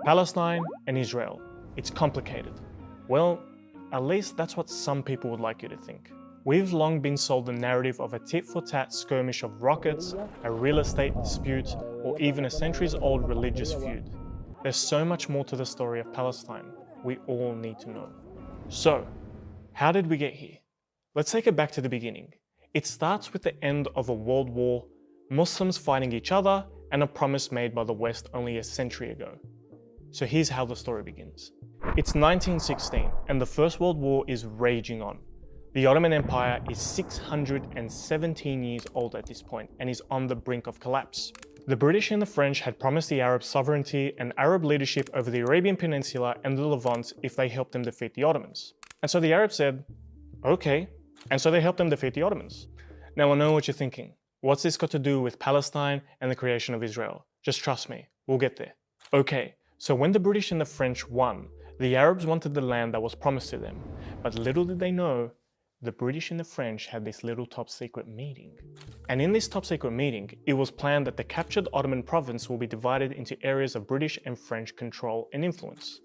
Palestine and Israel. It's complicated. Well, at least that's what some people would like you to think. We've long been sold the narrative of a tit-for-tat skirmish of rockets, a real estate dispute, or even a centuries-old religious feud. There's so much more to the story of Palestine we all need to know. So, how did we get here? Let's take it back to the beginning. It starts with the end of a world war, Muslims fighting each other, and a promise made by the West only a century ago. So here's how the story begins. It's 1916, and the First World War is raging on. The Ottoman Empire is 617 years old at this point and is on the brink of collapse. The British and the French had promised the Arabs sovereignty and Arab leadership over the Arabian Peninsula and the Levant if they helped them defeat the Ottomans. And so the Arabs said, okay. And so they helped them defeat the Ottomans. Now I know what you're thinking. What's this got to do with Palestine and the creation of Israel? Just trust me, we'll get there. Okay, so when the British and the French won, the Arabs wanted the land that was promised to them. But little did they know, the British and the French had this little top secret meeting. And in this top secret meeting, it was planned that the captured Ottoman province will be divided into areas of British and French control and influence.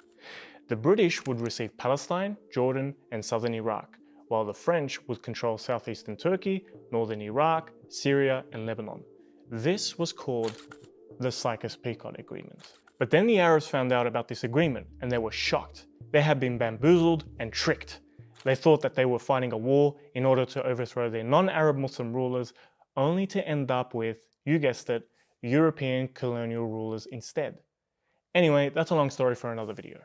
The British would receive Palestine, Jordan, and southern Iraq, while the French would control southeastern Turkey, northern Iraq, Syria, and Lebanon. This was called the Sykes-Picot Agreement. But then the Arabs found out about this agreement and they were shocked. They had been bamboozled and tricked. They thought that they were fighting a war in order to overthrow their non-Arab Muslim rulers, only to end up with, you guessed it, European colonial rulers instead. Anyway, that's a long story for another video.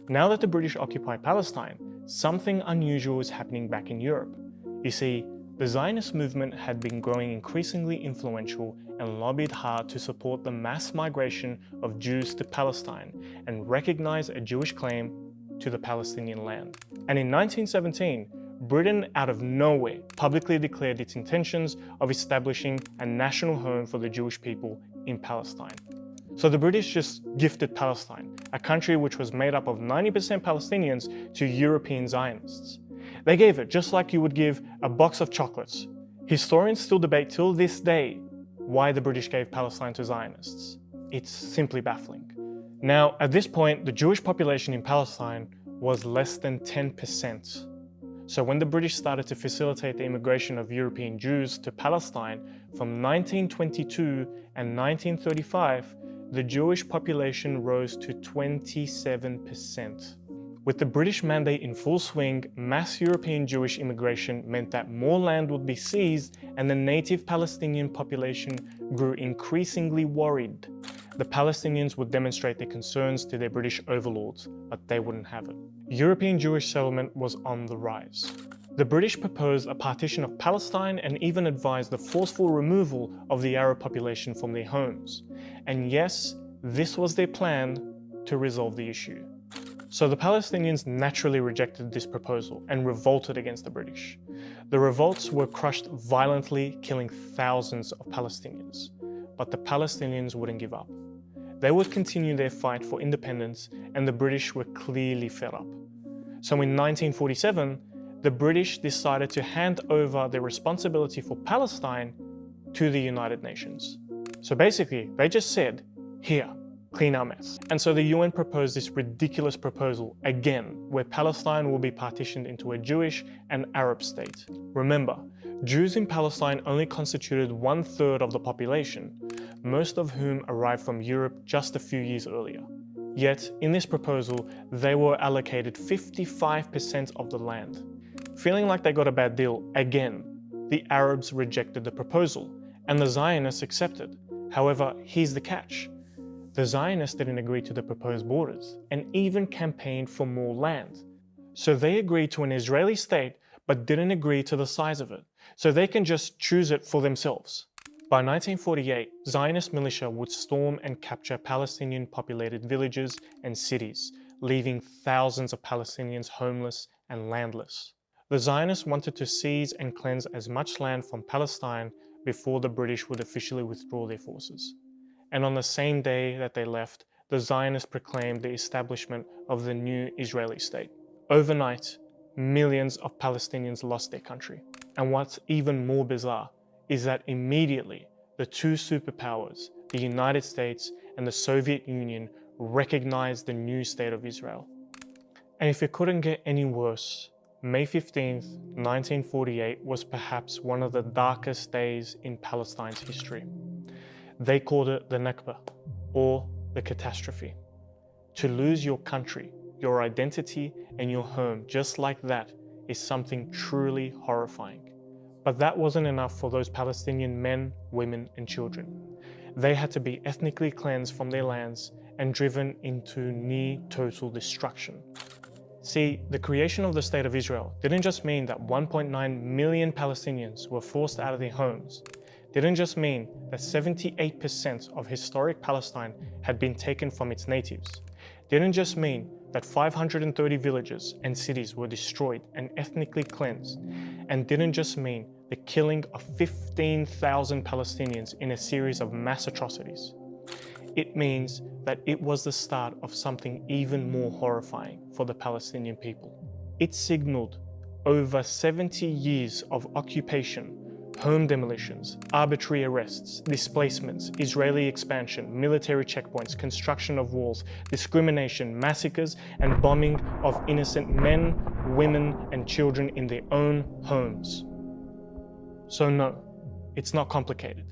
Now that the British occupy Palestine, something unusual is happening back in Europe. You see, the Zionist movement had been growing increasingly influential and lobbied hard to support the mass migration of Jews to Palestine and recognize a Jewish claim to the Palestinian land. And in 1917, Britain out of nowhere publicly declared its intentions of establishing a national home for the Jewish people in Palestine. So the British just gifted Palestine, a country which was made up of 90% Palestinians, to European Zionists. They gave it just like you would give a box of chocolates. Historians still debate till this day why the British gave Palestine to Zionists. It's simply baffling. Now, at this point, the Jewish population in Palestine was less than 10%. So when the British started to facilitate the immigration of European Jews to Palestine from 1922 and 1935, the Jewish population rose to 27%. With the British mandate in full swing, mass European Jewish immigration meant that more land would be seized and the native Palestinian population grew increasingly worried. The Palestinians would demonstrate their concerns to their British overlords, but they wouldn't have it. European Jewish settlement was on the rise. The British proposed a partition of Palestine and even advised the forceful removal of the Arab population from their homes. And yes, this was their plan to resolve the issue. So the Palestinians naturally rejected this proposal and revolted against the British. The revolts were crushed violently, killing thousands of Palestinians. But the Palestinians wouldn't give up. They would continue their fight for independence, and the British were clearly fed up. So in 1947, the British decided to hand over their responsibility for Palestine to the United Nations. So basically, they just said, here, clean our mess. And so the UN proposed this ridiculous proposal again, where Palestine will be partitioned into a Jewish and Arab state. Remember, Jews in Palestine only constituted 1/3 of the population, most of whom arrived from Europe just a few years earlier. Yet, in this proposal, they were allocated 55% of the land. Feeling like they got a bad deal again, the Arabs rejected the proposal, and the Zionists accepted. However, here's the catch. The Zionists didn't agree to the proposed borders, and even campaigned for more land. So they agreed to an Israeli state, but didn't agree to the size of it, so they can just choose it for themselves. By 1948, Zionist militia would storm and capture Palestinian-populated villages and cities, leaving thousands of Palestinians homeless and landless. The Zionists wanted to seize and cleanse as much land from Palestine before the British would officially withdraw their forces. And on the same day that they left, the Zionists proclaimed the establishment of the new Israeli state. Overnight, millions of Palestinians lost their country. And what's even more bizarre is that immediately the two superpowers, the United States and the Soviet Union, recognize the new state of Israel. And if it couldn't get any worse, May 15th, 1948 was perhaps one of the darkest days in Palestine's history. They called it the Nakba, or the catastrophe. To lose your country, your identity, and your home just like that is something truly horrifying. But that wasn't enough for those Palestinian men, women, and children. They had to be ethnically cleansed from their lands and driven into near total destruction. See, the creation of the State of Israel didn't just mean that 1.9 million Palestinians were forced out of their homes. Didn't just mean that 78% of historic Palestine had been taken from its natives. Didn't just mean that 530 villages and cities were destroyed and ethnically cleansed. And didn't just mean the killing of 15,000 Palestinians in a series of mass atrocities. It means that it was the start of something even more horrifying for the Palestinian people. It signaled over 70 years of occupation, home demolitions, arbitrary arrests, displacements, Israeli expansion, military checkpoints, construction of walls, discrimination, massacres, and bombing of innocent men, women, and children in their own homes. So no, it's not complicated.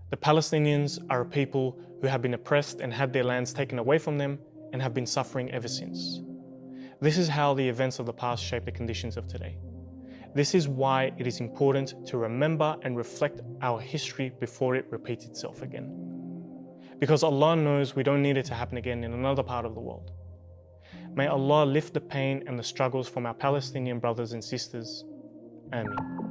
The Palestinians are a people who have been oppressed and had their lands taken away from them and have been suffering ever since. This is how the events of the past shape the conditions of today. This is why it is important to remember and reflect our history before it repeats itself again. Because Allah knows we don't need it to happen again in another part of the world. May Allah lift the pain and the struggles from our Palestinian brothers and sisters. Ameen.